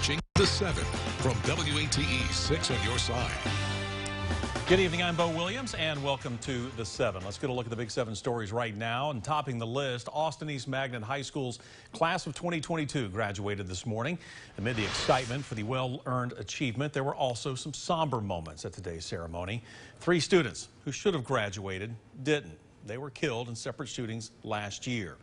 watching The 7 from WATE 6 on your side. Good evening, I'm Bo Williams, and welcome to The 7. Let's get a look at the Big 7 stories right now. And topping the list, Austin East Magnet High School's class of 2022 graduated this morning. Amid the excitement for the well-earned achievement, there were also some somber moments at today's ceremony. 3 students who should have graduated didn't. They were killed in separate shootings last year.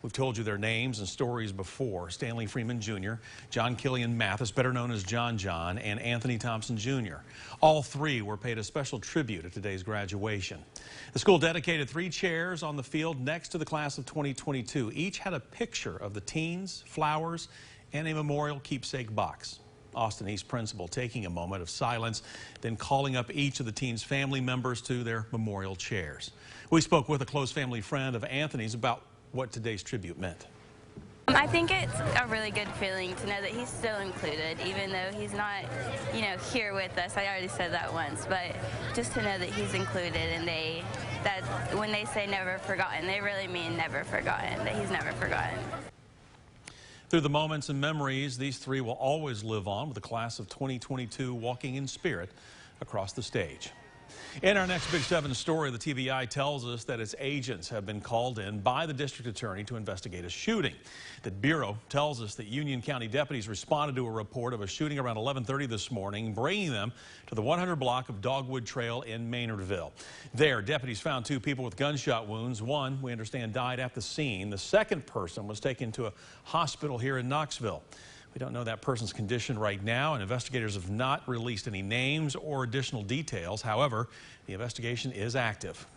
We've told you their names and stories before. Stanley Freeman Jr., John Killian Mathis, better known as John John, and Anthony Thompson Jr. All 3 were paid a special tribute at today's graduation. The school dedicated 3 chairs on the field next to the class of 2022. Each had a picture of the teens, flowers, and a memorial keepsake box. Austin East principal taking a moment of silence, then calling up each of the teens' family members to their memorial chairs. We spoke with a close family friend of Anthony's about what today's tribute meant. I think it's a really good feeling to know that he's still included, even though he's not, here with us. I already said that once, but just to know that he's included, and that when they say never forgotten, they really mean never forgotten, that he's never forgotten. Through the moments and memories, these 3 will always live on with the class of 2022 walking in spirit across the stage. In our next Big 7 story, the TBI tells us that its agents have been called in by the district attorney to investigate a shooting. The Bureau tells us that Union County deputies responded to a report of a shooting around 11:30 this morning, bringing them to the 100 block of Dogwood Trail in Maynardville. There, deputies found 2 people with gunshot wounds. One, we understand, died at the scene. The second person was taken to a hospital here in Knoxville. We don't know that person's condition right now, and investigators have not released any names or additional details. However, the investigation is active.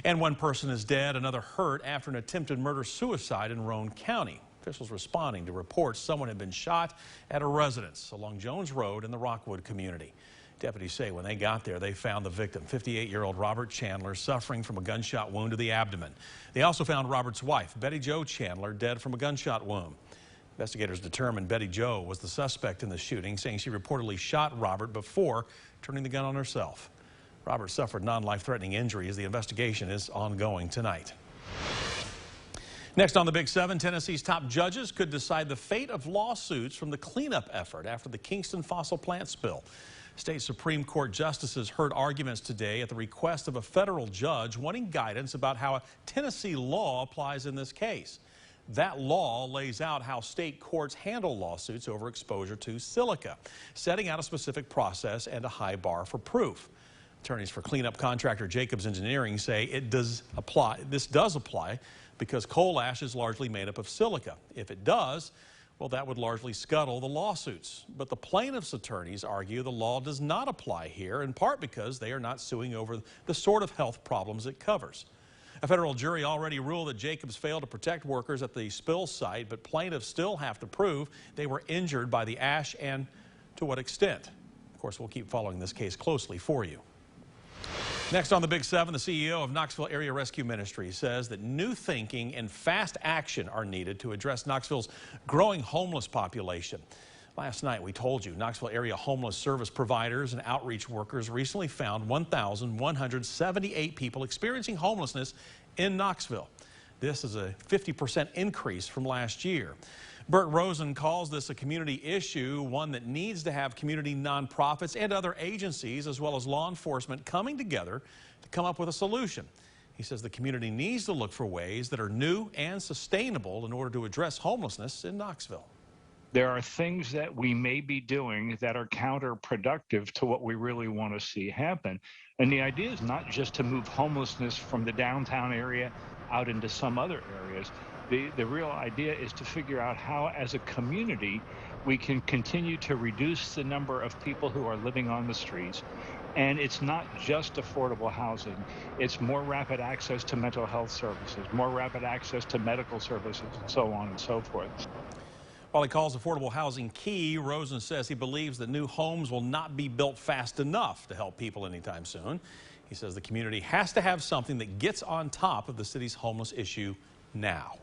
And 1 person is dead, another hurt after an attempted murder-suicide in Roane County. Officials responding to reports someone had been shot at a residence along Jones Road in the Rockwood community. Deputies say when they got there, they found the victim, 58-year-old Robert Chandler, suffering from a gunshot wound to the abdomen. They also found Robert's wife, Betty Jo Chandler, dead from a gunshot wound. Investigators determined Betty Jo was the suspect in the shooting, saying she reportedly shot Robert before turning the gun on herself. Robert suffered non-life-threatening injuries. The investigation is ongoing tonight. Next on the Big 7, Tennessee's top judges could decide the fate of lawsuits from the cleanup effort after the Kingston fossil plant spill. State Supreme Court justices heard arguments today at the request of a federal judge wanting guidance about how a Tennessee law applies in this case. That law lays out how state courts handle lawsuits over exposure to silica, setting out a specific process and a high bar for proof. Attorneys for cleanup contractor Jacobs Engineering say this does apply because coal ash is largely made up of silica. If it does, well, that would largely scuttle the lawsuits. But the plaintiffs' attorneys argue the law does not apply here, in part because they are not suing over the sort of health problems it covers. A federal jury already ruled that Jacobs failed to protect workers at the spill site, but plaintiffs still have to prove they were injured by the ash and to what extent. Of course, we'll keep following this case closely for you. Next on the Big 7, the CEO of Knoxville Area Rescue Ministry says that new thinking and fast action are needed to address Knoxville's growing homeless population. Last night, we told you Knoxville area homeless service providers and outreach workers recently found 1,178 people experiencing homelessness in Knoxville. This is a 50% increase from last year. Bert Rosen calls this a community issue, one that needs to have community nonprofits and other agencies, as well as law enforcement, coming together to come up with a solution. He says the community needs to look for ways that are new and sustainable in order to address homelessness in Knoxville. There are things that we may be doing that are counterproductive to what we really want to see happen. And the idea is not just to move homelessness from the downtown area out into some other areas. The real idea is to figure out how, as a community, we can continue to reduce the number of people who are living on the streets. And it's not just affordable housing. It's more rapid access to mental health services, more rapid access to medical services, and so on and so forth. While he calls affordable housing key, Rosen says he believes that new homes will not be built fast enough to help people anytime soon. He says the community has to have something that gets on top of the city's homeless issue now.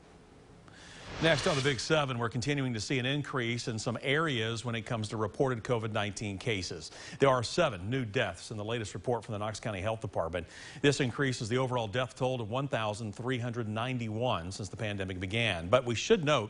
Next on the Big 7, we're continuing to see an increase in some areas when it comes to reported COVID-19 cases. There are 7 new deaths in the latest report from the Knox County Health Department. This increases the overall death toll to 1,391 since the pandemic began. But we should note,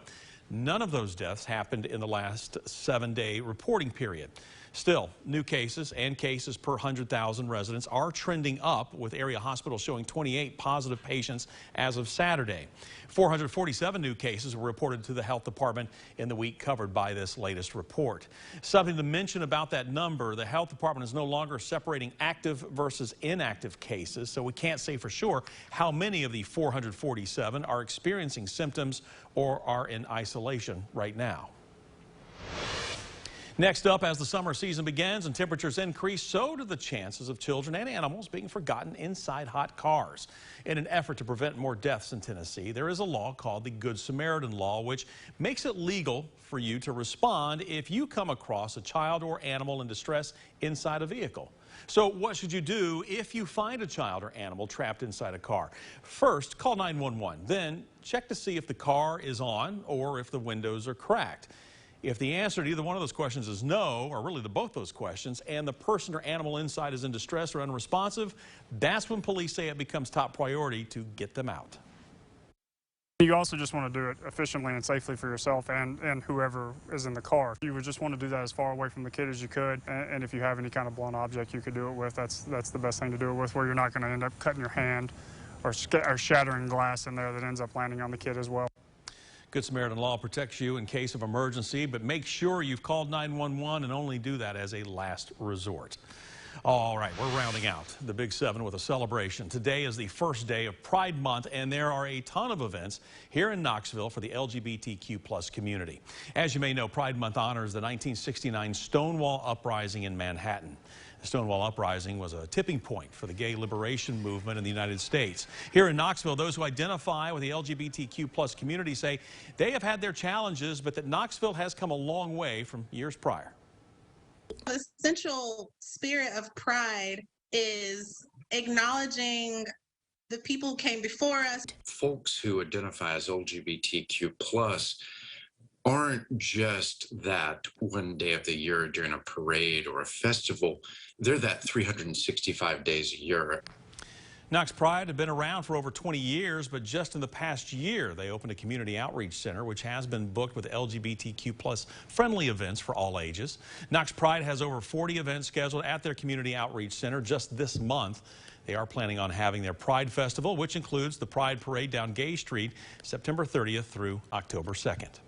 None of those deaths happened in the last 7-day reporting period. Still, new cases and cases per 100,000 residents are trending up, with area hospitals showing 28 positive patients as of Saturday. 447 new cases were reported to the health department in the week covered by this latest report. Something to mention about that number: the health department is no longer separating active versus inactive cases, so we can't say for sure how many of the 447 are experiencing symptoms or are in isolation right now. Next up, as the summer season begins and temperatures increase, so do the chances of children and animals being forgotten inside hot cars. In an effort to prevent more deaths in Tennessee, there is a law called the Good Samaritan Law, which makes it legal for you to respond if you come across a child or animal in distress inside a vehicle. So what should you do if you find a child or animal trapped inside a car? First, call 911. Then check to see if the car is on or if the windows are cracked. If the answer to either one of those questions is no, or really to both those questions, and the person or animal inside is in distress or unresponsive, that's when police say it becomes top priority to get them out. You also just want to do it efficiently and safely for yourself and whoever is in the car. You would just want to do that as far away from the kid as you could, and if you have any kind of blunt object you could do it with, that's the best thing to do it with, where you're not going to end up cutting your hand or shattering glass in there that ends up landing on the kid as well. Good Samaritan Law protects you in case of emergency, but make sure you've called 911 and only do that as a last resort. All right, we're rounding out the Big 7 with a celebration. Today is the first day of Pride Month, and there are a ton of events here in Knoxville for the LGBTQ+ community. As you may know, Pride Month honors the 1969 Stonewall Uprising in Manhattan. The Stonewall Uprising was a tipping point for the gay liberation movement in the United States. Here in Knoxville, those who identify with the LGBTQ+ community say they have had their challenges, but that Knoxville has come a long way from years prior. The essential spirit of pride is acknowledging the people who came before us. Folks who identify as LGBTQ+ aren't just that one day of the year during a parade or a festival. They're that 365 days a year. Knox Pride had been around for over 20 years, but just in the past year, they opened a community outreach center, which has been booked with LGBTQ+ friendly events for all ages. Knox Pride has over 40 events scheduled at their community outreach center just this month. They are planning on having their Pride Festival, which includes the Pride Parade down Gay Street, September 30th through October 2nd.